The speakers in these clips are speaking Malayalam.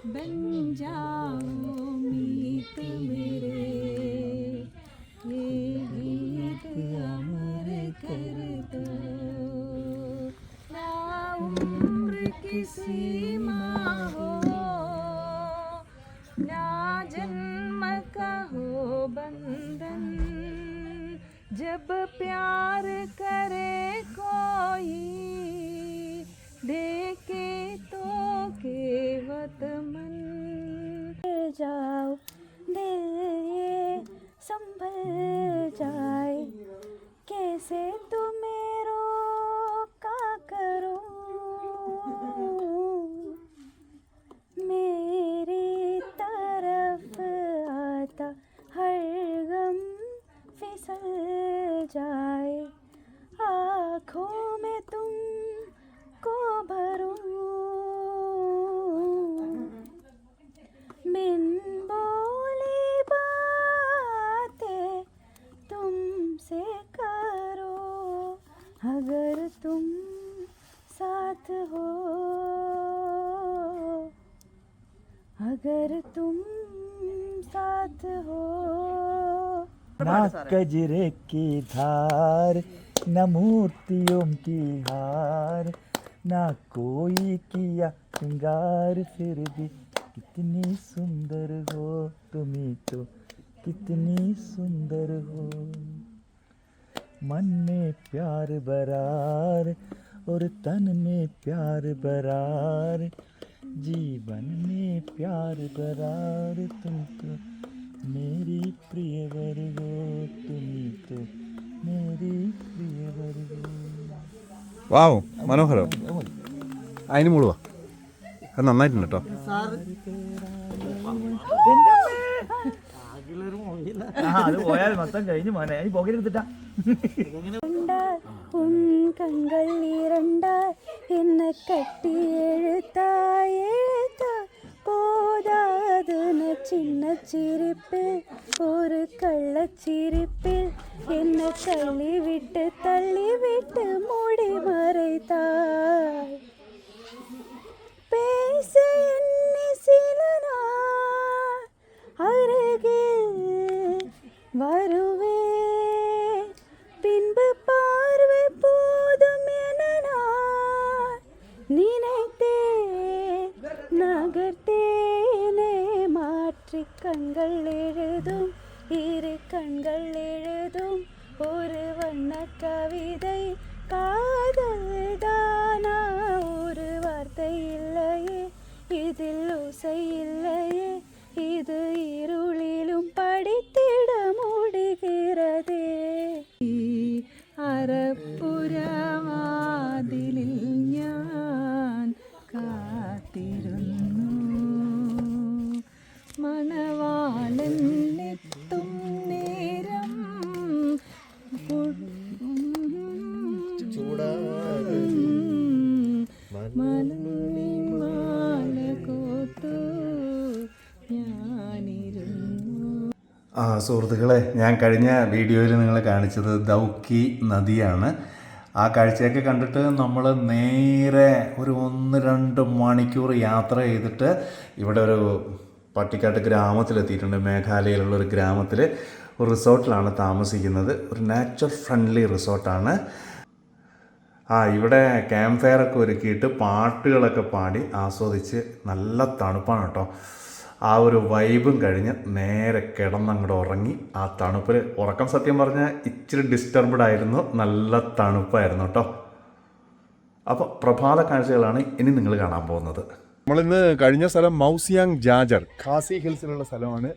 बन जाओ मीत मेरे, ये गीत अमर कर दो। ना उम्र की सीमा हो, ना जन्म का हो बंधन, जब प्यार करे कोई देखे तो केवत मन। जाओ दिल ये संभल जाए, कैसे तुम्हें रोका करूं, मेरी तरफ आता हर गम फिसल जाए, आँखों में तुमको भरूं, बिन बोली बातें तुमसे करो, अगर तुम साथ हो, अगर तुम साथ हो। ना कजरे की धार, न मूर्तियों की हार, ना कोई किया श्रृंगार, फिर भी कितनी सुंदर हो तुम ही तो, कितनी सुंदर हो। मन में प्यार बरार और तन में प्यार बरार, जीवन में प्यार बरार, तुम तो मेरी प्रियवर हो, तुम ही तो मेरी प्रियवर हो. വാവ് മനോഹരം. അതിന് മുഴുവ അത് നന്നായിട്ടുണ്ട് കേട്ടോ. അത് പോയാൽ മൊത്തം കഴിഞ്ഞു മോനെ, ഈ പോകെടുത്തിട്ടാ. உன் கண்கள் இரண்டாய் என்ன கட்டி எழுத்தாய் எழுத்தாய், போதாது சின்ன சிரிப்பில் ஒரு கள்ளச்சிரிப்பில் என்ன தள்ளிவிட்டு மூடி மறைத்தாய். பேச எண்ணி சில நாள் அருகில் வருவே, பின்பு பார்வை போதும் என நான் நினைத்தே நகர்த்தேனே, மாற்றி கண்கள் எழுதும் இரு கண்கள் எழுதும் ஒரு வண்ண கவிதை, காதல் தானா ஒரு வார்த்தை இல்லையே, இதில் ஓசை இல்லையே, இது இருளிலும் படித்திட முடிகிறதே. അരപ്പുരവാതിലിൽ ഞാൻ കാത്തിരുന്നു, മണവാളൻ എത്തും നേരം മലർമാല കോത്തു ഞാനിരുന്നു. സുഹൃത്തുക്കളെ, ഞാൻ കഴിഞ്ഞ വീഡിയോയിൽ നിങ്ങളെ കാണിച്ചത് ദൗക്കി നദിയാണ്. ആ കാഴ്ചയൊക്കെ കണ്ടിട്ട് നമ്മൾ നേരെ ഒരു 1-2 മണിക്കൂർ യാത്ര ചെയ്തിട്ട് ഇവിടെ ഒരു പട്ടിക്കാട്ട് ഗ്രാമത്തിലെത്തിയിട്ടുണ്ട്. മേഘാലയയിലുള്ളൊരു ഗ്രാമത്തിൽ ഒരു റിസോർട്ടിലാണ് താമസിക്കുന്നത്. ഒരു നാച്ചുറൽ ഫ്രണ്ട്ലി റിസോർട്ടാണ്. ഇവിടെ ക്യാമ്പ് ഫയറൊക്കെ ഒരുക്കിയിട്ട് പാട്ടുകളൊക്കെ പാടി ആസ്വദിച്ച് നല്ല തണുപ്പാണ് കേട്ടോ. ആ ഒരു വൈബും കഴിഞ്ഞ് നേരെ കിടന്നങ്ങോട്ട് ഉറങ്ങി. ആ തണുപ്പിൽ ഉറക്കം സത്യം പറഞ്ഞാൽ ഇച്ചിരി ഡിസ്റ്റർബ്ഡ് ആയിരുന്നു, നല്ല തണുപ്പായിരുന്നു കേട്ടോ. അപ്പോൾ പ്രഭാത കാഴ്ചകളാണ് ഇനി നിങ്ങൾ കാണാൻ പോകുന്നത്. നമ്മളിന്ന് കഴിഞ്ഞ സ്ഥലം മൗസിയാങ് ജാജർ ഖാസി ഹിൽസിലുള്ള സ്ഥലമാണ്.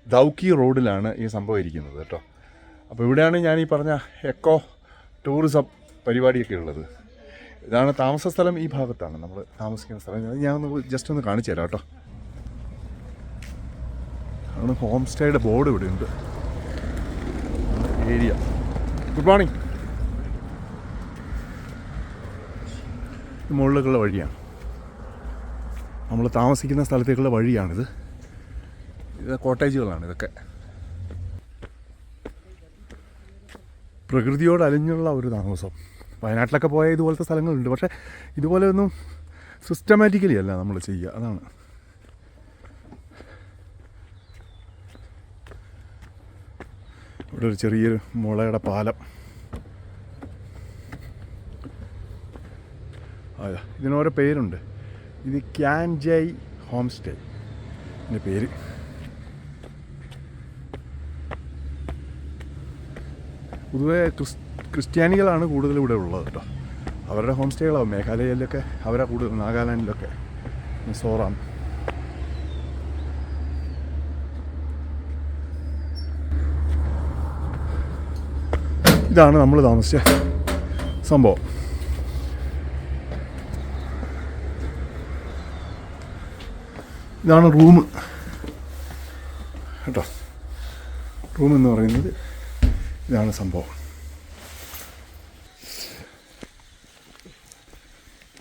ദൗക്കി റോഡിലാണ് ഈ സംഭവം ഇരിക്കുന്നത് കേട്ടോ. അപ്പോൾ ഇവിടെയാണ് ഞാൻ ഈ പറഞ്ഞ എക്കോ ടൂറിസം പരിപാടിയൊക്കെ ഉള്ളത്. ഇതാണ് താമസ സ്ഥലം. ഈ ഭാഗത്താണ് നമ്മൾ താമസിക്കുന്ന സ്ഥലം. ഞാൻ ജസ്റ്റ് ഒന്ന് കാണിച്ചു തരാം കേട്ടോ. ആണ് ഹോം സ്റ്റേയുടെ ബോർഡ് ഇവിടെ ഉണ്ട്. ഏരിയ. Good morning. മുകളിലേക്കുള്ള വഴിയാണ്, നമ്മൾ താമസിക്കുന്ന സ്ഥലത്തേക്കുള്ള വഴിയാണിത്. ഇത് കോട്ടേജുകളാണ് ഇതൊക്കെ. പ്രകൃതിയോട് അലിഞ്ഞുള്ള ഒരു താമസം. വയനാട്ടിലൊക്കെ പോയ ഇതുപോലത്തെ സ്ഥലങ്ങളുണ്ട്, പക്ഷേ ഇതുപോലെ ഒന്നും സിസ്റ്റമാറ്റിക്കലി അല്ല നമ്മൾ ചെയ്യുക. അതാണ് ഇവിടെ ഒരു ചെറിയൊരു മുളയുടെ പാലം. ഇതിനോരോ പേരുണ്ട്. ഇത് ക്യാൻജൈ ഹോം സ്റ്റേ എൻ്റെ പേര്. പൊതുവെ ക്രിസ്ത്യാനികളാണ് കൂടുതൽ ഇവിടെ ഉള്ളത് കേട്ടോ. അവരുടെ ഹോം സ്റ്റേകളാവും. മേഘാലയയിലൊക്കെ അവരാ കൂടുതൽ, നാഗാലാൻഡിലൊക്കെ, മിസോറാം. ഇതാണ് നമ്മൾ താമസിച്ച സംഭവം. ഇതാണ് റൂം കേട്ടോ. റൂം എന്ന് പറയുന്നത് ഇതാണ് സംഭവം.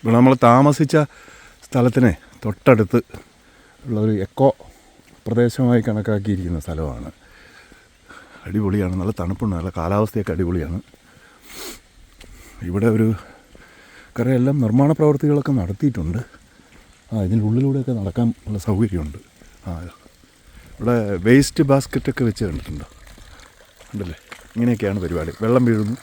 ഇവിടെ നമ്മൾ താമസിച്ച സ്ഥലത്തിന് തൊട്ടടുത്ത് ഉള്ള ഒരു എക്കോ പ്രദേശമായി കണക്കാക്കിയിരിക്കുന്ന സ്ഥലമാണ്. അടിപൊളിയാണ്, നല്ല തണുപ്പുണ്ട്, നല്ല കാലാവസ്ഥയൊക്കെ അടിപൊളിയാണ്. ഇവിടെ ഒരു കുറേയെല്ലാം നിർമ്മാണ പ്രവർത്തികളൊക്കെ നടത്തിയിട്ടുണ്ട്. ഇതിൻ്റെ ഉള്ളിലൂടെയൊക്കെ നടക്കാൻ ഉള്ള സൗകര്യമുണ്ട്. ഇവിടെ വേസ്റ്റ് ബാസ്ക്കറ്റൊക്കെ വെച്ച് കണ്ടിട്ടുണ്ടോ? ഉണ്ടല്ലേ? ഇങ്ങനെയൊക്കെയാണ് പരിപാടി. വെള്ളം വീഴുന്നു.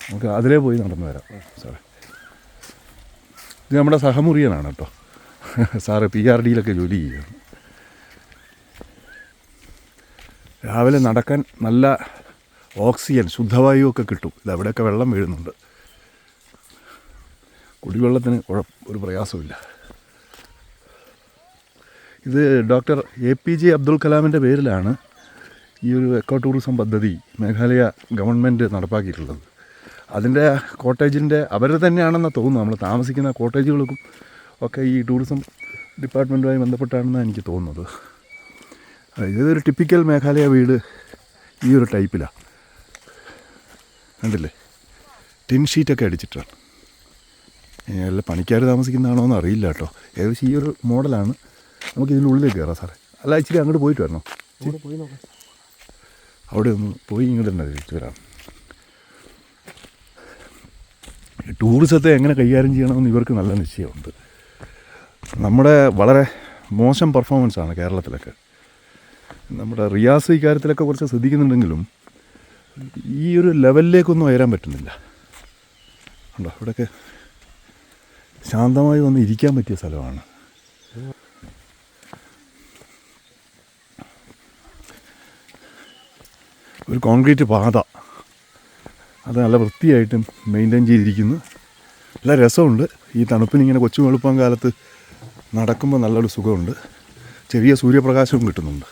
നമുക്ക് അതിലേ പോയി നടന്നു വരാം സാറേ. ഇത് നമ്മുടെ സഹമുറിയനാണ് കേട്ടോ. സാറ് PRDയിലൊക്കെ ജോലി ചെയ്യുകയാണ്. രാവിലെ നടക്കാൻ നല്ല ഓക്സിജൻ, ശുദ്ധവായുവൊക്കെ കിട്ടും. ഇതവിടെയൊക്കെ വെള്ളം വീഴുന്നുണ്ട്. കുടിവെള്ളത്തിന് ഒരു പ്രയാസമില്ല. ഇത് ഡോക്ടർ APJ അബ്ദുൽ കലാമിൻ്റെ പേരിലാണ് ഈ ഒരു എക്കോ ടൂറിസം പദ്ധതി മേഘാലയ ഗവൺമെൻറ് നടപ്പാക്കിയിട്ടുള്ളത്. അതിൻ്റെ കോട്ടേജിൻ്റെ അവർ തന്നെയാണെന്ന് തോന്നുന്നു. നമ്മൾ താമസിക്കുന്ന കോട്ടേജുകൾക്കും ഒക്കെ ഈ ടൂറിസം ഡിപ്പാർട്ട്മെൻറ്റുമായി ബന്ധപ്പെട്ടാണെന്നാണ് എനിക്ക് തോന്നുന്നത്. ഇതൊരു ടിപ്പിക്കൽ മേഘാലയ വീട് ഈ ഒരു ടൈപ്പിലാണ്. കണ്ടില്ലേ? ടിൻ ഷീറ്റൊക്കെ അടിച്ചിട്ടാണ്. എല്ലാ പണിക്കാർ താമസിക്കുന്നതാണോ എന്ന് അറിയില്ല കേട്ടോ. ഏകദേശം ഈ ഒരു മോഡലാണ്. നമുക്ക് ഇതിനുള്ളിലേക്ക് കയറാം സാറേ. അല്ല, ഇച്ചിരി അങ്ങോട്ട് പോയിട്ട് വരണോ? അവിടെ ഒന്ന് പോയി ഇങ്ങോട്ട് തന്നെ തിരിച്ചു വരാം. ടൂറിസത്തെ എങ്ങനെ കൈകാര്യം ചെയ്യണമെന്ന് ഇവർക്ക് നല്ല നിശ്ചയമുണ്ട്. നമ്മുടെ വളരെ മോശം പെർഫോമൻസാണ് കേരളത്തിലൊക്കെ. നമ്മുടെ റിയാസ് ഇക്കാര്യത്തിലൊക്കെ കുറച്ച് ശ്രദ്ധിക്കുന്നുണ്ടെങ്കിലും ഈ ഒരു ലെവലിലേക്കൊന്നും ഉയരാൻ പറ്റുന്നില്ല. ഉണ്ടോ? ഇവിടെയൊക്കെ ശാന്തമായി വന്ന് ഇരിക്കാൻ പറ്റിയ സ്ഥലമാണ്. ഒരു കോൺക്രീറ്റ് പാത, അത് നല്ല വൃത്തിയായിട്ടും മെയിൻറ്റെയിൻ ചെയ്തിരിക്കുന്നു. നല്ല രസമുണ്ട്. ഈ തണുപ്പിനിങ്ങനെ കൊച്ചു വെളുപ്പം കാലത്ത് നടക്കുമ്പോൾ നല്ലൊരു സുഖമുണ്ട്. ചെറിയ സൂര്യപ്രകാശവും കിട്ടുന്നുണ്ട്.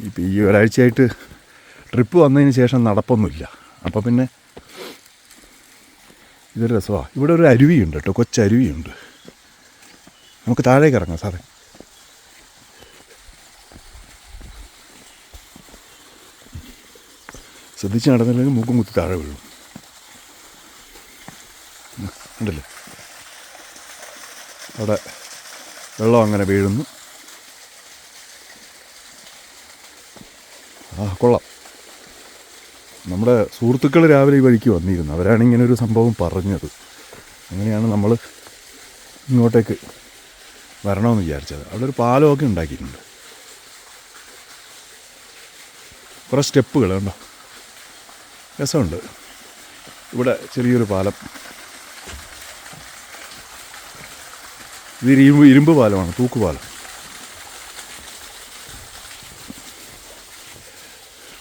ഇപ്പം ഈ ഒരാഴ്ചയായിട്ട് ട്രിപ്പ് വന്നതിന് ശേഷം നടപ്പൊന്നുമില്ല. അപ്പോൾ പിന്നെ ഇതൊരു രസമാണ്. ഇവിടെ ഒരു അരുവിയുണ്ട് കേട്ടോ, കൊച്ചരുവിയുണ്ട്. നമുക്ക് താഴേക്ക് ഇറങ്ങാം സാറേ. ശ്രദ്ധിച്ച് നടന്നില്ലെങ്കിൽ മൂക്കും കുത്തി താഴെ വീഴും. ഉണ്ടല്ലേ? അവിടെ വെള്ളം അങ്ങനെ വീഴുന്നു. കൊള്ളാം. നമ്മുടെ സുഹൃത്തുക്കൾ രാവിലെ ഈ വഴിക്ക് വന്നിരുന്നു. അവരാണ് ഇങ്ങനെ ഒരു സംഭവം പറഞ്ഞത്. അങ്ങനെയാണ് നമ്മൾ ഇങ്ങോട്ടേക്ക് വരണമെന്ന് വിചാരിച്ചത്. അവിടെ ഒരു പാലമൊക്കെ ഉണ്ടാക്കിയിട്ടുണ്ട്. കുറേ സ്റ്റെപ്പുകൾ കണ്ടോ, രസമുണ്ട്. ഇവിടെ ചെറിയൊരു പാലം. ഇത് ഇരുമ്പ് പാലമാണ്, തൂക്കുപാലം.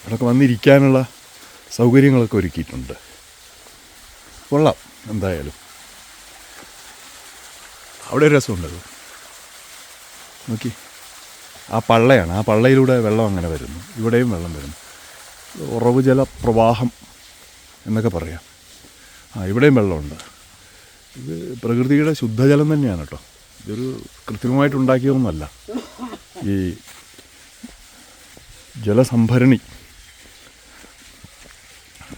അവിടെയൊക്കെ വന്നിരിക്കാനുള്ള സൗകര്യങ്ങളൊക്കെ ഒരുക്കിയിട്ടുണ്ട്. കൊള്ളാം. എന്തായാലും അവിടെ ഒരു രസമുണ്ടത്. നോക്കി, ആ പള്ളയാണ്. ആ പള്ളയിലൂടെ വെള്ളം അങ്ങനെ വരുന്നു. ഇവിടെയും വെള്ളം വരുന്നു. ഉറവ് ജല പ്രവാഹം എന്നൊക്കെ പറയാം. ഇവിടെയും വെള്ളമുണ്ട്. ഇത് പ്രകൃതിയുടെ ശുദ്ധജലം തന്നെയാണ് കേട്ടോ. ഇതൊരു കൃത്രിമമായിട്ടുണ്ടാക്കിയതൊന്നുമല്ല. ഈ ജലസംഭരണി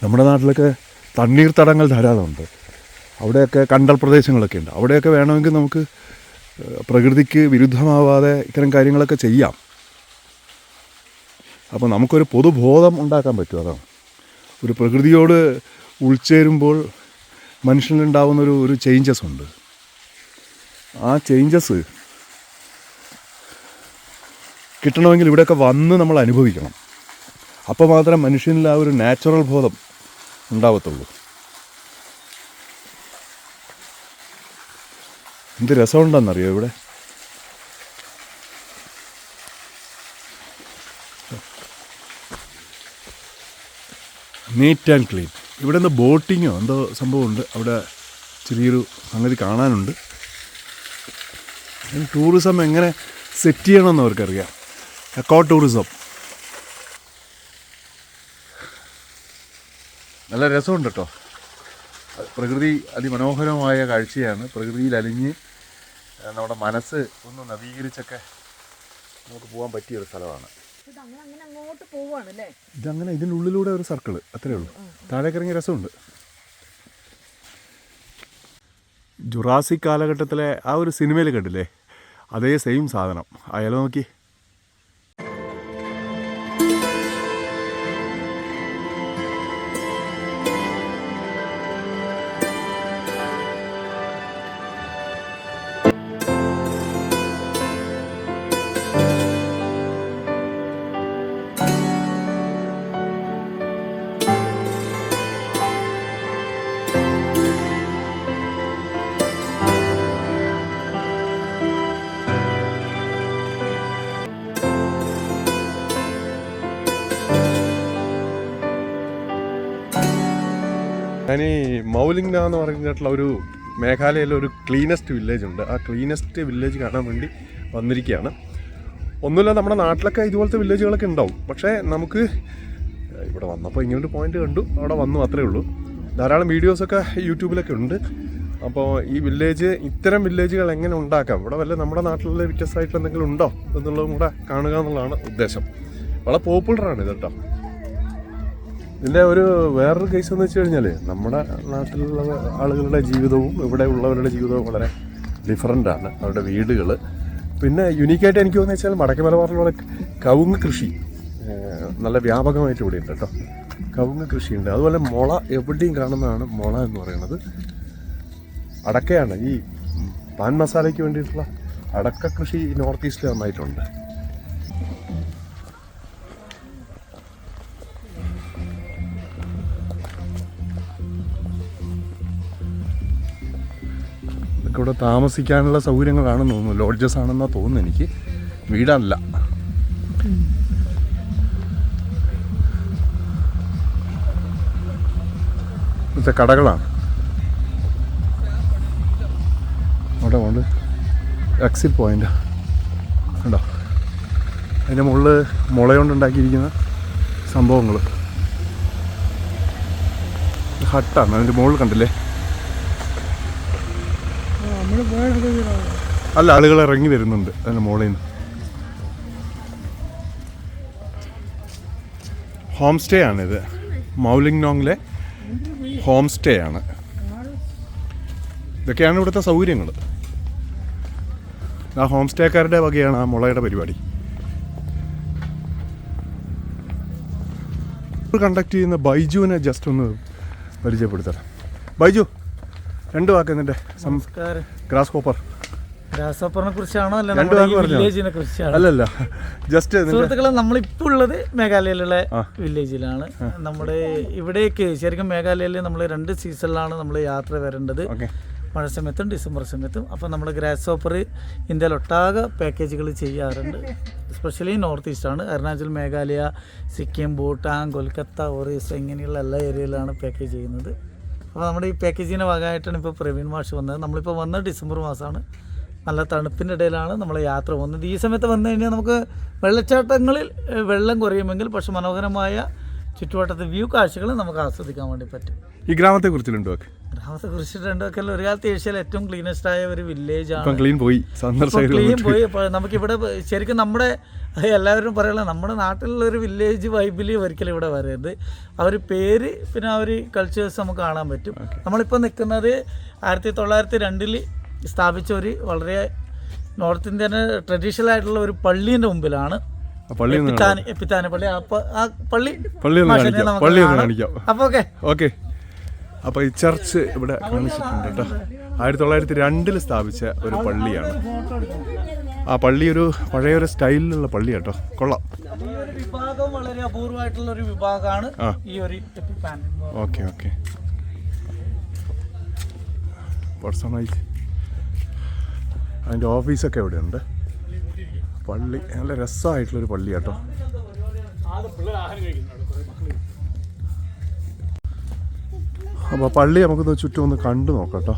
നമ്മുടെ നാട്ടിലൊക്കെ തണ്ണീർത്തടങ്ങൾ ധാരാളമുണ്ട്. അവിടെയൊക്കെ കണ്ടൽ പ്രദേശങ്ങളൊക്കെ ഉണ്ട്. അവിടെയൊക്കെ വേണമെങ്കിൽ നമുക്ക് പ്രകൃതിക്ക് വിരുദ്ധമാവാതെ ഇത്തരം കാര്യങ്ങളൊക്കെ ചെയ്യാം. അപ്പോൾ നമുക്കൊരു പൊതുബോധം ഉണ്ടാക്കാൻ പറ്റും. അതാണ് ഒരു പ്രകൃതിയോട് ഉൾച്ചേരുമ്പോൾ മനുഷ്യനുണ്ടാവുന്നൊരു ചേഞ്ചസ് ഉണ്ട്. ആ ചേഞ്ചസ് കിട്ടണമെങ്കിൽ ഇവിടെയൊക്കെ വന്ന് നമ്മൾ അനുഭവിക്കണം. അപ്പോൾ മാത്രമേ മനുഷ്യനിൽ ആ ഒരു നാച്ചുറൽ ബോധം ഉണ്ടാവത്തുള്ളൂ. എന്ത് രസമുണ്ടെന്നറിയോ ഇവിടെ. Neat and clean. ഇവിടെ നിന്ന് ബോട്ടിങ്ങോ എന്തോ സംഭവമുണ്ട്. അവിടെ ചെറിയൊരു സംഗതി കാണാനുണ്ട്. ടൂറിസം എങ്ങനെ സെറ്റ് ചെയ്യണമെന്ന് അവർക്കറിയാം. എക്കോ ടൂറിസം നല്ല രസമുണ്ട് കേട്ടോ. പ്രകൃതി അതിമനോഹരമായ കാഴ്ചയാണ്. പ്രകൃതിയിൽ അലിഞ്ഞ് നമ്മുടെ മനസ്സ് ഒന്ന് നവീകരിച്ചൊക്കെ നമുക്ക് പോകാൻ പറ്റിയൊരു സ്ഥലമാണ്. ഇതങ്ങനെ ഇതിൻ്റെ ഉള്ളിലൂടെ ഒരു സർക്കിള്, അത്രയേ ഉള്ളൂ. താഴേക്ക് ഇറങ്ങിയ രസമുണ്ട്. ജുറാസിക് കാലഘട്ടത്തിലെ ആ ഒരു സിനിമയിൽ കണ്ടില്ലേ, അതേ സെയിം സാധനം. അയാൾ നോക്കി. ഞാൻ ഈ മൗലിംഗ്ന എന്ന് പറഞ്ഞിട്ടുള്ള ഒരു മേഘാലയയിലെ ഒരു ക്ലീനസ്റ്റ് വില്ലേജ് ഉണ്ട്. ആ ക്ലീനസ്റ്റ് വില്ലേജ് കാണാൻ വേണ്ടി വന്നിരിക്കുകയാണ്. ഒന്നുമില്ല, നമ്മുടെ നാട്ടിലൊക്കെ ഇതുപോലത്തെ വില്ലേജുകളൊക്കെ ഉണ്ടാവും. പക്ഷേ നമുക്ക് ഇവിടെ വന്നപ്പോൾ ഇങ്ങനൊരു പോയിന്റ് കണ്ടു, അവിടെ വന്നു, അത്രയേ ഉള്ളൂ. ധാരാളം വീഡിയോസൊക്കെ യൂട്യൂബിലൊക്കെ ഉണ്ട്. അപ്പോൾ ഈ വില്ലേജ്, ഇത്തരം വില്ലേജുകൾ എങ്ങനെ ഉണ്ടാക്കാം, ഇവിടെ വല്ല നമ്മുടെ നാട്ടിലുള്ള വ്യത്യസ്തമായിട്ട് എന്തെങ്കിലും ഉണ്ടോ എന്നുള്ളതും കൂടെ കാണുക എന്നുള്ളതാണ് ഉദ്ദേശം. വളരെ പോപ്പുലറാണ് ഇത് കേട്ടോ. ഇതിൻ്റെ ഒരു വേറൊരു കേസ് എന്ന് വെച്ച് കഴിഞ്ഞാൽ, നമ്മുടെ നാട്ടിലുള്ള ആളുകളുടെ ജീവിതവും ഇവിടെ ഉള്ളവരുടെ ജീവിതവും വളരെ ഡിഫറൻ്റാണ്. അവരുടെ വീടുകൾ. പിന്നെ യുണീക്കായിട്ട് എനിക്ക് തോന്നുന്നു വെച്ചാൽ വടക്കേ മലബാറിലുള്ള കവുങ്ങ് കൃഷി നല്ല വ്യാപകമായിട്ട് ഇവിടെ ഉണ്ട് കേട്ടോ. കവുങ്ങ് കൃഷിയുണ്ട്. അതുപോലെ മുള എവിടെയും കാണുന്നതാണ് മുള എന്ന് പറയുന്നത്. അടക്കയാണ്. ഈ പാൻ മസാലയ്ക്ക് വേണ്ടിയിട്ടുള്ള അടക്ക കൃഷി നോർത്ത് ഈസ്റ്റിൽ നന്നായിട്ടുണ്ട്. ഇവിടെ താമസിക്കാനുള്ള സൗകര്യങ്ങളാണെന്ന് തോന്നുന്നു. ലോഡ്ജസ് ആണെന്നാണ് തോന്നുന്നു എനിക്ക്. വീടല്ല. ഇവിടുത്തെ കടകളാണ്. അവിടെ കൊണ്ട് എക്സിറ്റ് പോയിൻ്റ് ഉണ്ടോ? അതിൻ്റെ മുകളിൽ മുളയുണ്ടുണ്ടാക്കിയിരിക്കുന്ന സംഭവങ്ങൾ. ഹട്ടാണ് അതിൻ്റെ മുകളിൽ കണ്ടില്ലേ? അല്ല, ആളുകൾ ഇറങ്ങി വരുന്നുണ്ട് അതിൻ്റെ മുകളിൽ നിന്ന്. ഹോം സ്റ്റേ ആണിത്. മൗലിംഗ്നോങ്ങിലെ ഹോം സ്റ്റേ ആണ്. ഇതൊക്കെയാണ് ഇവിടുത്തെ സൗകര്യങ്ങൾ. ആ ഹോം സ്റ്റേക്കാരുടെ വകയാണ് ആ മുളയുടെ പരിപാടി. കണ്ടക്ട് ചെയ്യുന്ന ബൈജുവിനെ ജസ്റ്റ് ഒന്ന് പരിചയപ്പെടുത്തരാം. ബൈജു, 2 വാക്ക് എന്നിട്ട്. Grass hopper. ഗ്രാസ് ഹോപ്പറിനെ കുറിച്ചാണോ അല്ല രണ്ട് വാക്ക് പറഞ്ഞോ? വില്ലേജിനെ കുറിച്ചാണ്. അല്ലല്ല, ജസ്റ്റ് സുഹൃത്തുക്കളെ, നമ്മളിപ്പോൾ ഉള്ളത് മേഘാലയയിലുള്ള വില്ലേജിലാണ്. നമ്മുടെ ഇവിടേക്ക് ശരിക്കും മേഘാലയയിൽ നമ്മൾ 2 സീസണിലാണ് നമ്മൾ യാത്ര വരേണ്ടത്. മഴ സമയത്തും ഡിസംബർ സമയത്തും. അപ്പോൾ നമ്മൾ ഗ്രാസ് ഹോപ്പർ ഇന്ത്യയിലൊട്ടാകെ പാക്കേജുകൾ ചെയ്യാറുണ്ട്. എസ്പെഷ്യലി നോർത്ത് ഈസ്റ്റാണ്. അരുണാചൽ, മേഘാലയ, സിക്കിം, ഭൂട്ടാൻ, കൊൽക്കത്ത, ഒറീസ ഇങ്ങനെയുള്ള എല്ലാ ഏരിയയിലാണ് പാക്കേജ് ചെയ്യുന്നത്. അപ്പോൾ നമ്മുടെ ഈ പാക്കേജിൻ്റെ ഭാഗമായിട്ടാണ് ഇപ്പോൾ പ്രവീൺ മാഷ് വന്നത്. നമ്മളിപ്പോൾ വന്നത് ഡിസംബർ മാസമാണ്. നല്ല തണുപ്പിൻ്റെ ഇടയിലാണ് നമ്മൾ യാത്ര പോകുന്നത്. ഈ സമയത്ത് വന്നു കഴിഞ്ഞാൽ നമുക്ക് വെള്ളച്ചാട്ടങ്ങളിൽ വെള്ളം കുറയുമെങ്കിൽ പക്ഷെ മനോഹരമായ ചുറ്റുവട്ടത്തെ വ്യൂ കാഴ്ചകൾ നമുക്ക് ആസ്വദിക്കാൻ വേണ്ടി പറ്റും. ഈ ഗ്രാമത്തെ കുറിച്ചിട്ടുണ്ടോ? ഗ്രാമത്തെ കുറിച്ചിട്ടുണ്ട്. ഒരു കാലത്ത് ഏഷ്യയിലെ ഏറ്റവും ക്ലീനസ്റ്റ് ആയ ഒരു വില്ലേജാണ്. ക്ലീൻ പോയി. നമുക്കിവിടെ ശരിക്കും നമ്മുടെ എല്ലാവരും പറയുന്നത് നമ്മുടെ നാട്ടിലുള്ള ഒരു വില്ലേജ് വൈബിൽ ഒരിക്കലും ഇവിടെ വരരുത്. ആ ഒരു പേര് പിന്നെ ആ ഒരു കൾച്ചേഴ്സ് നമുക്ക് കാണാൻ പറ്റും. നമ്മളിപ്പോൾ നിൽക്കുന്നത് 1902 സ്ഥാപിച്ച ഒരു വളരെ നോർത്ത് ഇന്ത്യൻ ട്രഡീഷണൽ ആയിട്ടുള്ള ഒരു പള്ളീൻ്റെ മുമ്പിലാണ്. എപ്പിത്താന പള്ളി. ആ പള്ളി അപ്പോൾ ഓക്കെ. അപ്പോൾ ഈ ചർച്ച് ഇവിടെ കാണിച്ചിട്ടുണ്ട് കേട്ടോ. 1902 സ്ഥാപിച്ച ഒരു പള്ളിയാണ്. ആ പള്ളി ഒരു പഴയൊരു സ്റ്റൈലിലുള്ള പള്ളി കേട്ടോ, കൊള്ളാം. ഈ ഒരു വിഭാഗം വളരെ അപൂർവമായിട്ടുള്ള ഒരു വിഭാഗമാണ് ഈ ഒരു എപ്പിഫാനി. Okay okay. പേഴ്സണലൈസ് അതിൻ്റെ ഓഫീസൊക്കെ ഇവിടെ ഉണ്ട്. പള്ളി നല്ല രസമായിട്ടുള്ളൊരു പള്ളി കേട്ടോ. അപ്പോൾ പള്ളി നമുക്കൊന്ന് ചുറ്റും ഒന്ന് കണ്ടു നോക്കാം കേട്ടോ.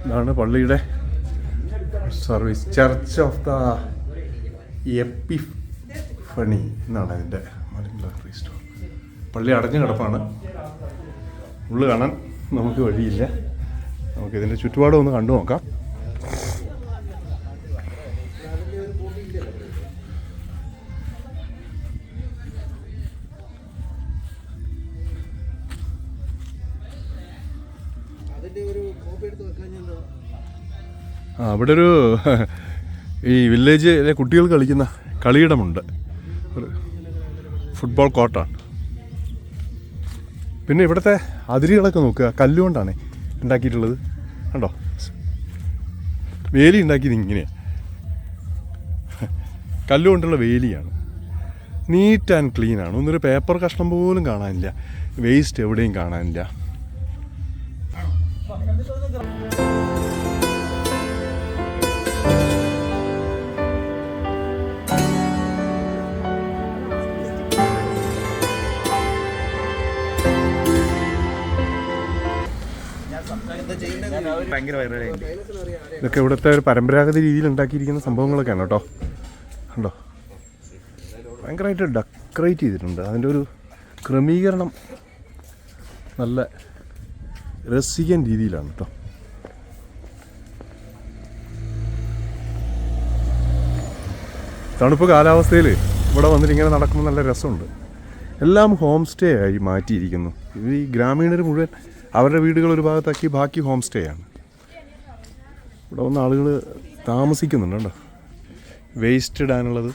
ഇതാണ് പള്ളിയുടെ സർവീസ്. ചർച്ച് ഓഫ് ദ എപ്പിഫണി എന്നാണ് അതിൻ്റെ മലയാളം ക്രൈസ്റ്റ്. പള്ളി അടഞ്ഞു കിടപ്പാണ്, ഉള്ളു കാണാൻ നമുക്ക് വഴിയില്ല. നമുക്കിതിൻ്റെ ചുറ്റുപാടും ഒന്ന് കണ്ടു നോക്കാം. അവിടെ ഒരു ഈ വില്ലേജിലെ കുട്ടികൾ കളിക്കുന്ന കളിയിടമുണ്ട്, ഒരു ഫുട്ബോൾ കോർട്ടാണ്. പിന്നെ ഇവിടുത്തെ അതിരുകളൊക്കെ നോക്കുക, കല്ലുകൊണ്ടാണ് ഉണ്ടാക്കിയിട്ടുള്ളത്. കണ്ടോ, വേലി ഉണ്ടാക്കിയത് ഇങ്ങനെയാണ്, കല്ലുകൊണ്ടുള്ള വേലിയാണ്. Neat and ക്ലീനാണ്. ഒന്നൊരു പേപ്പർ കഷ്ണം പോലും കാണാനില്ല, വേസ്റ്റ് എവിടെയും കാണാനില്ല. ഇതൊക്കെ ഇവിടുത്തെ ഒരു പരമ്പരാഗത രീതിയിൽ ഉണ്ടാക്കിയിരിക്കുന്ന സംഭവങ്ങളൊക്കെയാണ് കേട്ടോ. കണ്ടോ, ഭയങ്കരമായിട്ട് ഡെക്കറേറ്റ് ചെയ്തിട്ടുണ്ട്. അതിൻ്റെ ഒരു ക്രമീകരണം നല്ല രസികൻ രീതിയിലാണ് കേട്ടോ. തണുപ്പ് കാലാവസ്ഥയിൽ ഇവിടെ വന്നിട്ട് ഇങ്ങനെ നടക്കുമ്പോൾ നല്ല രസമുണ്ട്. എല്ലാം ഹോം സ്റ്റേ ആയി മാറ്റിയിരിക്കുന്നു. ഈ ഗ്രാമീണർ മുഴുവൻ അവരുടെ വീടുകൾ ഒരു ഭാഗത്താക്കി ബാക്കി ഹോം സ്റ്റേ ആണ്. ഇവിടെ വന്ന ആളുകൾ താമസിക്കുന്നുണ്ട് കേട്ടോ. വേസ്റ്റ് ഇടാനുള്ളത്.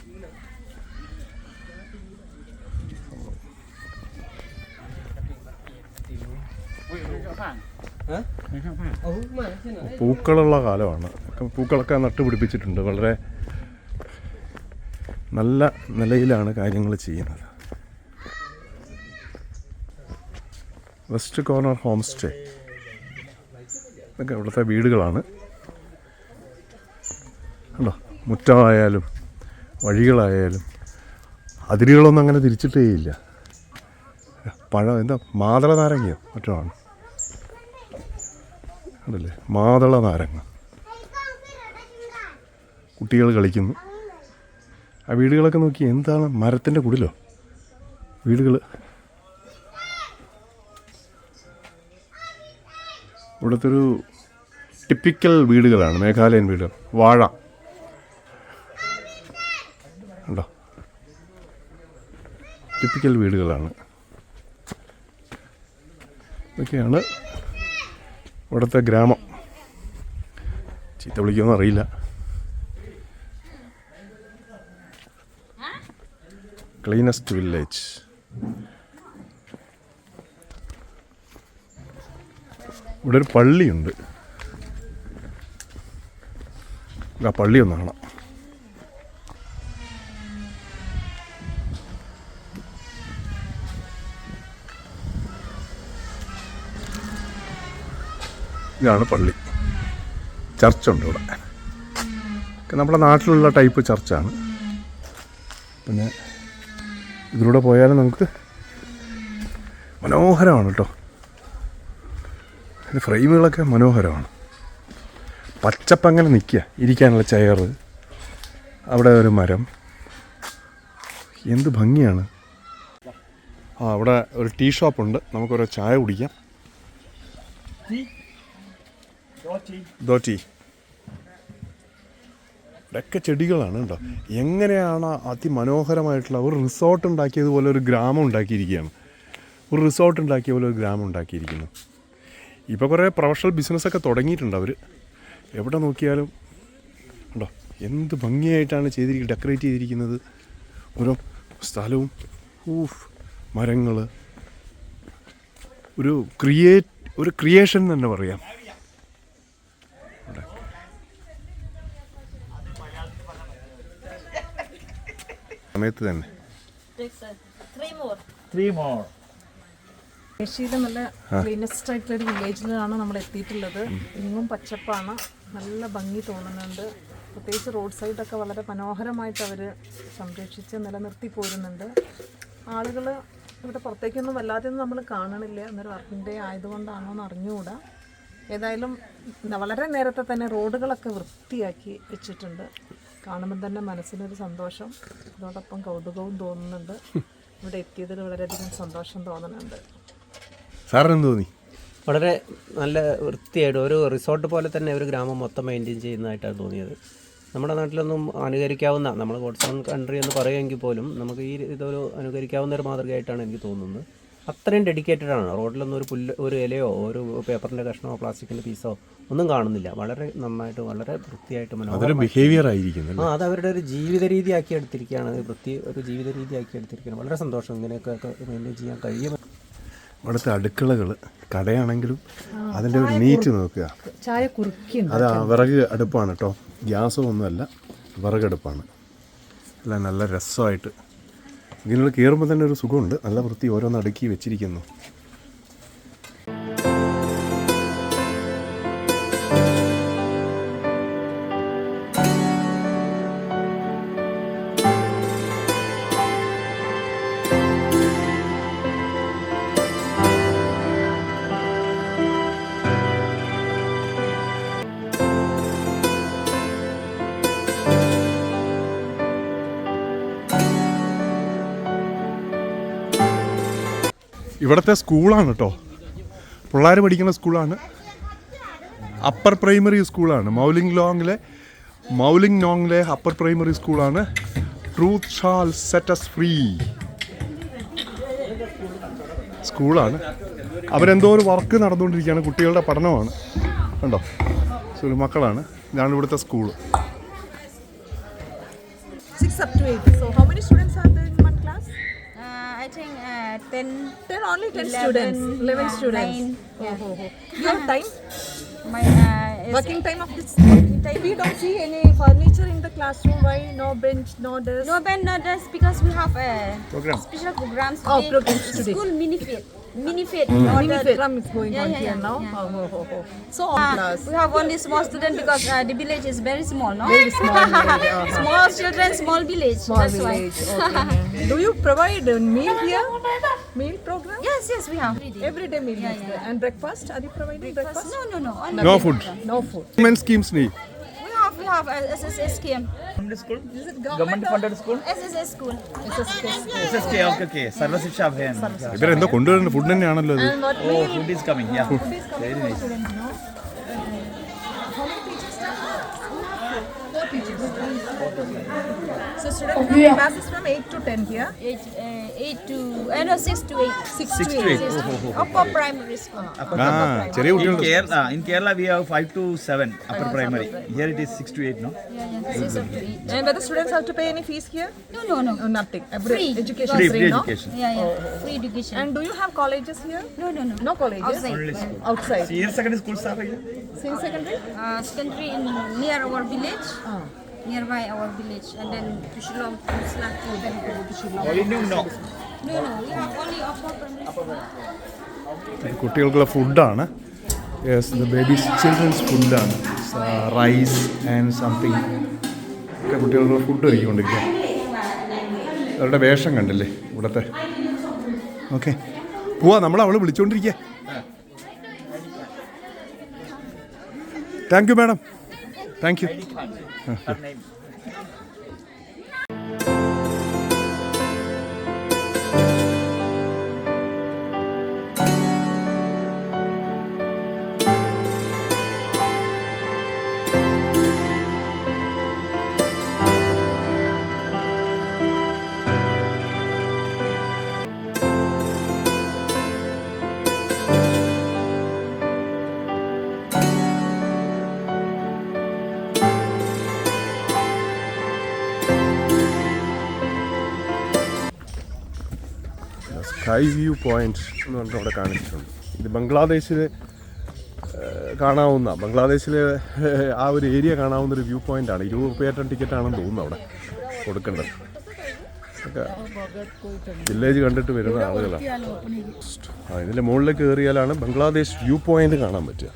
പൂക്കളുള്ള കാലമാണ്. പൂക്കളൊക്കെ നട്ടുപിടിപ്പിച്ചിട്ടുണ്ട്. വളരെ നല്ല നിലയിലാണ് കാര്യങ്ങൾ ചെയ്യുന്നത്. West corner home stay. ഇതൊക്കെ ഇവിടുത്തെ വീടുകളാണ്. കണ്ടോ, മുറ്റമായാലും വഴികളായാലും അതിരുകളൊന്നും അങ്ങനെ തിരിച്ചിട്ടേയില്ല. പഴം എന്താ മാതള നാരങ്ങയോ മറ്റോ ആണ്. അതല്ലേ മാതള നാരങ്ങ. കുട്ടികൾ കളിക്കുന്നു. ആ വീടുകളൊക്കെ നോക്കി, എന്താണ് മരത്തിൻ്റെ കുടിലോ വീടുകൾ. ഇവിടുത്തെ ഒരു ടിപ്പിക്കൽ വീടുകളാണ്, മേഘാലയൻ വീടുകൾ. വാഴ ഉണ്ടോ, ടിപ്പിക്കൽ വീടുകളാണ്. ഇതൊക്കെയാണ് ഇവിടുത്തെ ഗ്രാമം. ചീത്ത വിളിക്കുമെന്ന് അറിയില്ല. Cleanest village. ഇവിടെ ഒരു പള്ളിയുണ്ട്. ആ പള്ളി ഒന്ന് കാണാം. ഇതാണ് പള്ളി. ചർച്ചുണ്ട് ഇവിടെ. നമ്മുടെ നാട്ടിലുള്ള ടൈപ്പ് ചർച്ചാണ്. പിന്നെ ഇതിലൂടെ പോയാലും നമുക്ക് മനോഹരമാണ് കേട്ടോ. ഫ്രെയിമുകളൊക്കെ മനോഹരമാണ്. പച്ചപ്പങ്ങനെ നിൽക്കുക, ഇരിക്കാനുള്ള ചെയർ, അവിടെ ഒരു മരം, എന്ത് ഭംഗിയാണ്. അവിടെ ഒരു ടീ ഷോപ്പുണ്ട്, നമുക്കൊരു ചായ കുടിക്കാം. ദോറ്റി. ഇവിടെയൊക്കെ ചെടികളാണ് കേട്ടോ. എങ്ങനെയാണ് അതിമനോഹരമായിട്ടുള്ള ഒരു റിസോർട്ട് ഉണ്ടാക്കിയതുപോലെ ഒരു ഗ്രാമം ഉണ്ടാക്കിയിരിക്കുകയാണ്. ഒരു റിസോർട്ട് ഉണ്ടാക്കിയ പോലെ ഒരു ഗ്രാമം ഉണ്ടാക്കിയിരിക്കുന്നു. ഇപ്പോൾ കുറേ പ്രൊഫഷണൽ ബിസിനസ്സൊക്കെ തുടങ്ങിയിട്ടുണ്ട് അവർ. എവിടെ നോക്കിയാലും ഉണ്ടോ, എന്ത് ഭംഗിയായിട്ടാണ് ഡെക്കറേറ്റ് ചെയ്തിരിക്കുന്നത്. ഓരോ സ്ഥലവും മരങ്ങൾ. ഒരു ക്രിയേഷൻ തന്നെ പറയാം. സമയത്ത് തന്നെ ഏഷ്യയിലെ നല്ല ക്ലീനസ്റ്റ് ആയിട്ടുള്ള ഒരു വില്ലേജിലാണ് നമ്മൾ എത്തിയിട്ടുള്ളത്. ഇങ്ങും പച്ചപ്പാണ്, നല്ല ഭംഗി തോന്നുന്നുണ്ട്. പ്രത്യേകിച്ച് റോഡ് സൈഡൊക്കെ വളരെ മനോഹരമായിട്ട് അവർ സംരക്ഷിച്ച് നിലനിർത്തി പോരുന്നുണ്ട്. ആളുകൾ ഇവിടെ പുറത്തേക്കൊന്നും വല്ലാതെയൊന്നും നമ്മൾ കാണണില്ല. എന്നൊരു വർക്കിംഗ് ഡേ ആയതുകൊണ്ടാണോ എന്ന് അറിഞ്ഞുകൂടാ. ഏതായാലും വളരെ നേരത്തെ തന്നെ റോഡുകളൊക്കെ വൃത്തിയാക്കി വെച്ചിട്ടുണ്ട്. കാണുമ്പോൾ തന്നെ മനസ്സിനൊരു സന്തോഷം, അതോടൊപ്പം കൗതുകവും തോന്നുന്നുണ്ട്. ഇവിടെ എത്തിയതിൽ വളരെയധികം സന്തോഷം തോന്നുന്നുണ്ട്. സാറിന് തോന്നി? വളരെ നല്ല വൃത്തിയായിട്ട് ഒരു റിസോർട്ട് പോലെ തന്നെ ഒരു ഗ്രാമം മൊത്തം മെയിൻറ്റെയിൻ ചെയ്യുന്നതായിട്ടാണ് തോന്നിയത്. നമ്മുടെ നാട്ടിലൊന്നും അനുകരിക്കാവുന്ന, നമ്മൾ ഗോഡ്സ് ഓൺ കൺട്രി എന്ന് പറയുമെങ്കിൽ പോലും നമുക്ക് ഇതൊരു അനുകരിക്കാവുന്ന ഒരു മാതൃകയായിട്ടാണ് എനിക്ക് തോന്നുന്നത്. അത്രയും ഡെഡിക്കേറ്റഡ് ആണ്. റോഡിലൊന്നും ഒരു പുല്ല്, ഒരു ഇലയോ ഒരു പേപ്പറിൻ്റെ കഷ്ണമോ പ്ലാസ്റ്റിക്കിൻ്റെ പീസോ ഒന്നും കാണുന്നില്ല. വളരെ നന്നായിട്ട്, വളരെ വൃത്തിയായിട്ട് മനോഹരം ബിഹേവിയർ ആയിരിക്കുന്നു. അത് അവരുടെ ഒരു ജീവിത രീതിയാക്കി എടുത്തിരിക്കുകയാണ്. ഒരു ജീവിത രീതിയാക്കി എടുത്തിരിക്കുകയാണ്. വളരെ സന്തോഷം. ഇങ്ങനെയൊക്കെ മെയിൻറ്റെയിൻ ചെയ്യാൻ കഴിയും. ഇവിടുത്തെ അടുക്കളകൾ, കടയാണെങ്കിലും അതിൻ്റെ ഒരു നീറ്റ് നോക്കുക. ചായ കുറുക്കി അത് വിറക് അടുപ്പാണ് കേട്ടോ, ഗ്യാസോ ഒന്നുമല്ല, വിറകടുപ്പാണ്. അല്ല, നല്ല രസമായിട്ട് ഇങ്ങനെയുള്ള കയറുമ്പോൾ തന്നെ ഒരു സുഖമുണ്ട്. നല്ല വൃത്തി ഓരോന്ന് അടുക്കി വെച്ചിരിക്കുന്നു. ഇവിടുത്തെ സ്കൂളാണ് കേട്ടോ, പിള്ളേർ പഠിക്കുന്ന സ്കൂളാണ്. അപ്പർ പ്രൈമറി സ്കൂളാണ്. മൗലിംഗ് നോങ്ങിലെ അപ്പർ പ്രൈമറി സ്കൂളാണ്. Truth shall set us free സ്കൂളാണ്. അവരെന്തോ ഒരു വർക്ക് നടന്നുകൊണ്ടിരിക്കുകയാണ്. കുട്ടികളുടെ പഠനമാണ് കണ്ടോ, മക്കളാണ്. ഇതാണ് ഇവിടുത്തെ school. 6 up to 8. So how many students are there in one class? I think 10 Only 10 students, 11 students. 9. You have time? My Working time of this working time. We don't see any furniture in the classroom. Why? No bench, no desk. no band, no dance because we have Program. special programs Oh, today. programs today. School mini fit. Mini program is going on here now. Yeah. So on class. We have only small student because the village is very small, no? Very small village. Small children, small village. Small That's village. why. Okay. Do you provide a meal here? Meal program? Yes, we have. Every day meal is there. And breakfast? Are you providing breakfast? No. Only No food. No food. Women schemes need. We have SSS scheme. Is it government funded school? SSS school. SSK, okay. Sarva Shiksha Abhiyan. ഇവരെന്തോ കൊണ്ടുവരുന്ന ഫുഡ് തന്നെയാണല്ലോ ഇത്. And what Oh, meal? food is coming, yeah. Very nice. How many teachers? 4 teachers. So students classes from 8 to 10 here. 6 to 8. 6 6 to to 8. 8. Upper primary school. ആ ചെറിയ In കുട്ടികളുണ്ട്. Kerala we have 5 to 7 upper primary. Here it is 6 to 8, no? Yeah, 6 up to 8. And whether students have to pay any fees here? No. No, nothing. Free. Education Free, is free no? education. Yeah. Free education. And do you have colleges here? No. No colleges? Outside. Only school. Outside. Senior secondary schools are here. Senior secondary? Secondary in near our village. Nearby our village. And then to Shillong, to Islam, to then go to Shillong. Only new, no. No. We have only upper primary school. കുട്ടികൾക്കുള്ള ഫുഡാണ്. യെസ്, ദ ബേബീസ് ചിൽഡ്രൻസ് ഫുഡാണ്. റൈസ് ആൻഡ് സംതിങ് ഒക്കെ കുട്ടികൾക്കുള്ള ഫുഡ് കഴിക്കൊണ്ടിരിക്കുക. അവരുടെ വേഷം കണ്ടില്ലേ ഇവിടുത്തെ. ഓക്കെ, പോവാ. അവള് വിളിച്ചോണ്ടിരിക്കുക. Thank you madam. Thank you. Her name. Sky view point എന്ന് പറഞ്ഞിട്ട് അവിടെ കാണിച്ചിട്ടുണ്ട്. ഇത് ബംഗ്ലാദേശിൽ കാണാവുന്ന, ബംഗ്ലാദേശിലെ ആ ഒരു ഏരിയ കാണാവുന്ന ഒരു വ്യൂ പോയിൻ്റാണ്. 20 രൂപ ടിക്കറ്റാണെന്ന് തോന്നുന്നു അവിടെ കൊടുക്കേണ്ടത്. ഒക്കെ വില്ലേജ് കണ്ടിട്ട് വരുന്ന ആളുകളാണ്. ഇതിൻ്റെ മുകളിലേക്ക് കയറിയാലാണ് ബംഗ്ലാദേശ് വ്യൂ പോയിന്റ് കാണാൻ പറ്റുക.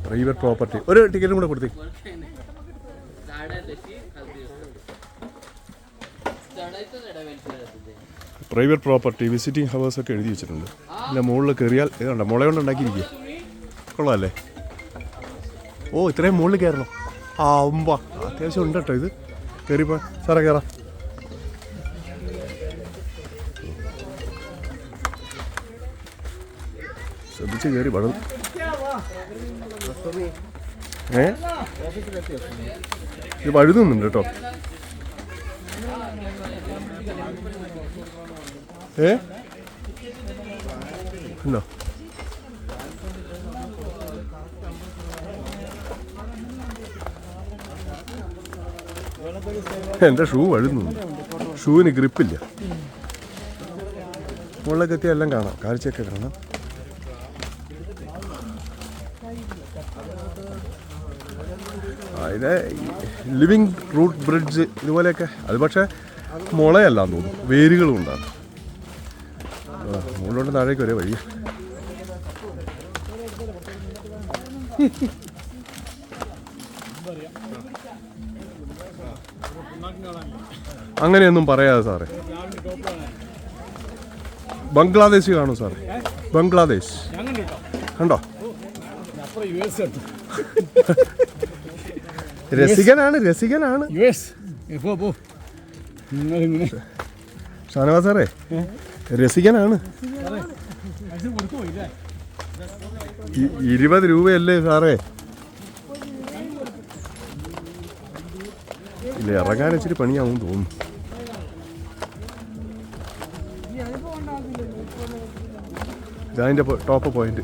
Private property. ഒരു ടിക്കറ്റും കൂടെ കൊടുത്തേ. പ്രൈവറ്റ് പ്രോപ്പർട്ടി വിസിറ്റിംഗ് ഹവേഴ്സ് ഒക്കെ എഴുതി വെച്ചിട്ടുണ്ട്. ഇതിൻ്റെ മുകളിൽ കയറിയാൽ ഇതുണ്ട്, മുള കൊണ്ട് ഉണ്ടാക്കിയിരിക്കുക. കൊള്ളാമല്ലേ? ഓ, ഇത്രയും മുകളിൽ കയറണം. ആ ഉമ്പ അത്യാവശ്യം ഉണ്ട് കേട്ടോ. ഇത് കയറിപ്പോ സാറേ, കയറാം. ശ്രദ്ധിച്ച് കയറി പടും. ഇത് വഴുതുന്നുണ്ട് കേട്ടോ. ഉണ്ടോ? എൻ്റെ ഷൂ വഴുന്നുണ്ട്. ഷൂവിന് ഗ്രിപ്പില്ല. മുകളിലേക്ക് എത്തിയാൽ എല്ലാം കാണാം, കാഴ്ചയൊക്കെ കാണാം. ഇത് ലിവിങ് റൂട്ട് ബ്രിഡ്ജ് ഇതുപോലെയൊക്കെ. അത് പക്ഷേ മുളയല്ലാന്ന് തോന്നുന്നു, വേരുകളും ഉണ്ടാകും. മുകളിലോട്ട് താഴേക്ക് ഒരേ വഴി. അങ്ങനെയൊന്നും പറയാതെ സാറേ. ബംഗ്ലാദേശ് കാണും സാറേ, ബംഗ്ലാദേശ് കണ്ടോ? രസികനാണ്, രസികനാണ് ഷാനവാസ് സാറേ, രസികനാണ്. 20 രൂപയല്ലേ സാറേ? ഇല്ല, ഇറങ്ങാൻ ഇച്ചിരി പണിയാവും തോന്നുന്നു. ഇതതിൻ്റെ ടോപ്പ് പോയിന്റ്.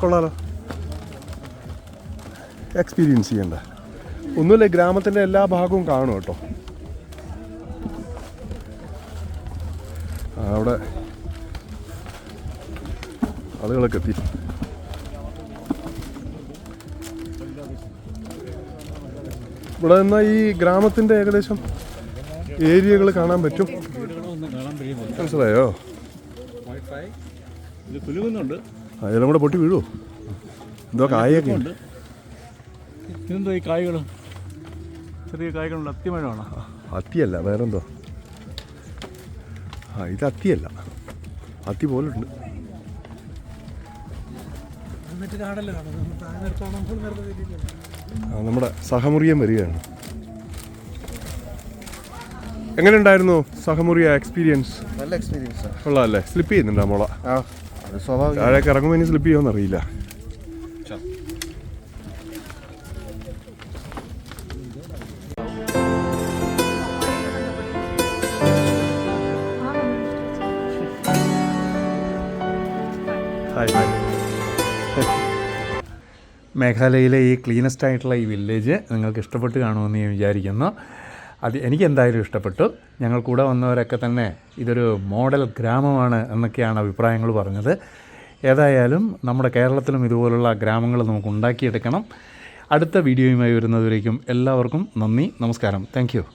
കൊള്ളാലോ, എക്സ്പീരിയൻസ് ചെയ്യണ്ട. ഒന്നുമില്ല, ഗ്രാമത്തിൻ്റെ എല്ലാ ഭാഗവും കാണും കേട്ടോ. അവിടെ ആളുകളൊക്കെ എത്തി. ഇവിടെ നിന്നാൽ ഈ ഗ്രാമത്തിൻ്റെ ഏകദേശം ഏരിയകൾ കാണാൻ പറ്റും. മനസ്സിലായോ? അതെല്ലാം കൂടെ പൊട്ടി വീഴുമോ? എന്തോ കായൊക്കെ ഉണ്ട്. ഇതെന്തോ ഈ കായ്കൾ? ചെറിയ കായ്കളുണ്ട്. അത്തിമഴമാണ്. അത്തിയല്ല, വേറെന്തോ. ഇത് അത്തിയല്ല, അത്തി പോലുണ്ട്. നമ്മുടെ സഹമുറിയൻ വരികയാണ്. എങ്ങനെയുണ്ടായിരുന്നു സഹമുറിയ എക്സ്പീരിയൻസ്? നല്ല എക്സ്പീരിയൻസ്. കൊള്ളാമല്ലേ? സ്ലിപ്പ് ചെയ്യുന്നുണ്ടോ മോള? സ്വാഭാവികം. താഴേക്ക് ഇറങ്ങുമ്പോൾ ഇനി സ്ലിപ്പ് ചെയ്യുമെന്നറിയില്ല. മേഘാലയയിലെ ഈ ക്ലീനസ്റ്റ് ആയിട്ടുള്ള ഈ വില്ലേജ് നിങ്ങൾക്ക് ഇഷ്ടപ്പെട്ട് കാണുമെന്ന് ഞാൻ വിചാരിക്കുന്നു. അത് എനിക്ക് എന്തായാലും ഇഷ്ടപ്പെട്ടു. ഞങ്ങൾ കൂടെ വന്നവരൊക്കെ തന്നെ ഇതൊരു മോഡൽ ഗ്രാമമാണ് എന്നൊക്കെയാണ് അഭിപ്രായങ്ങൾ പറഞ്ഞത്. ഏതായാലും നമ്മുടെ കേരളത്തിലും ഇതുപോലുള്ള ഗ്രാമങ്ങൾ നമുക്ക് ഉണ്ടാക്കിയെടുക്കണം. അടുത്ത വീഡിയോയുമായി വരുന്നതുവരേക്കും എല്ലാവർക്കും നന്ദി, നമസ്കാരം. Thank you.